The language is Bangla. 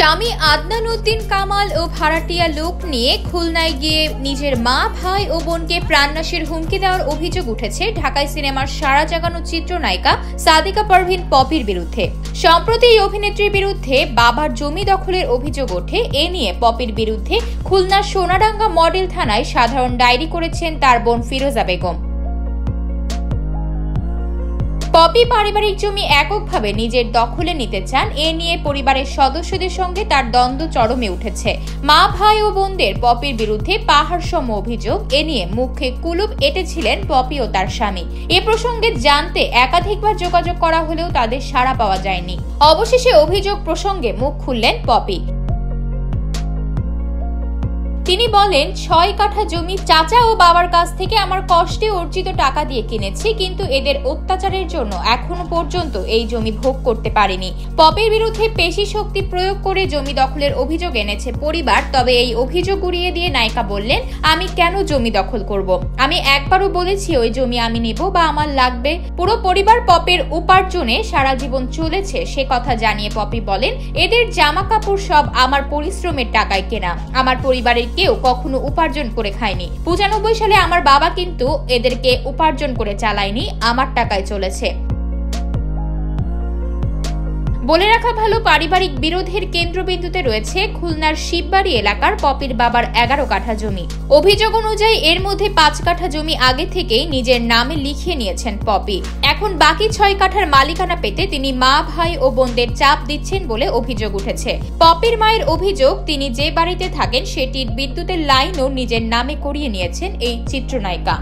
স্বামী আদনান উদ্দিন কামাল ও ভাড়াটিয়া লোক নিয়ে খুলনায় গিয়ে নিজের মা, ভাই ও বোনকে প্রাণনাশের হুমকি দেওয়ার অভিযোগ উঠেছে ঢাকাই সিনেমার সাড়া জাগানো চিত্রনায়িকা সাদিকা পারভিন পপির বিরুদ্ধে। সম্প্রতি এই অভিনেত্রীর বিরুদ্ধে বাবার জমি দখলের অভিযোগ ওঠে। এ নিয়ে পপির বিরুদ্ধে খুলনার সোনাডাঙ্গা মডেল থানায় সাধারণ ডায়েরি করেছেন তার বোন ফিরোজা বেগম। পপি পারিবারিক জমি এককভাবে নিজের দখলে নিতে চান। এ নিয়ে পরিবারের সদস্যদের সঙ্গে তার দ্বন্দ্ব চরমে উঠেছে। মা, ভাই ও বোনদের পপির বিরুদ্ধে পাহাড়সম অভিযোগ। এ নিয়ে মুখে কুলুপ এঁটেছিলেন পপি ও তার স্বামী। এ প্রসঙ্গে জানতে একাধিকবার যোগাযোগ করা হলেও তাদের সাড়া পাওয়া যায়নি। অবশেষে অভিযোগ প্রসঙ্গে মুখ খুললেন পপি। তিনি বলেন, 6 কাঠা জমি চাচা ও বাবার কাছ থেকে আমার কষ্টে অর্জিত টাকা দিয়ে কিনেছি, কিন্তু এদের অত্যাচারের জন্য এখনো পর্যন্ত এই জমি ভোগ করতে পারিনি। পপির বিরুদ্ধে পেশি শক্তি প্রয়োগ করে জমি দখলের অভিযোগ এনেছে পরিবার। তবে এই অভিযোগ উড়িয়ে দিয়ে নায়িকা বললেন, আমি কেন জমি দখল করব? আমি একবারও বলেছি ওই জমি আমি নেব বা আমার লাগবে। পুরো পরিবার পপির উপার্জনে সারা জীবন চলেছে সে কথা জানিয়ে পপি বলেন, এদের জামা কাপড় সব আমার পরিশ্রমের টাকায় কেনা। আমার পরিবারের কেউ কখনো উপার্জন করে খায়নি। 95 সালে আমার বাবা কিন্তু এদেরকে উপার্জন করে চালায়নি, আমার টাকায় চলেছে। বলে রাখা ভালো, পারিবারিক বিরোধের কেন্দ্রবিন্দুতে রয়েছে খুলনার শিববাড়ি এলাকার পপির বাবার 11 কাঠা জমি। অভিযোগ অনুযায়ী এর মধ্যে 5 কাঠা জমি আগে থেকেই নিজের নামে লিখিয়ে নিয়েছেন পপি। এখন বাকি 6 কাঠার মালিকানা পেতে তিনি মা, ভাই ও বোনদের চাপ দিচ্ছেন বলে অভিযোগ উঠেছে। পপির মায়ের অভিযোগ, তিনি যে বাড়িতে থাকেন সেটির বিদ্যুতের লাইনও নিজের নামে করিয়ে নিয়েছেন এই চিত্রনায়িকা।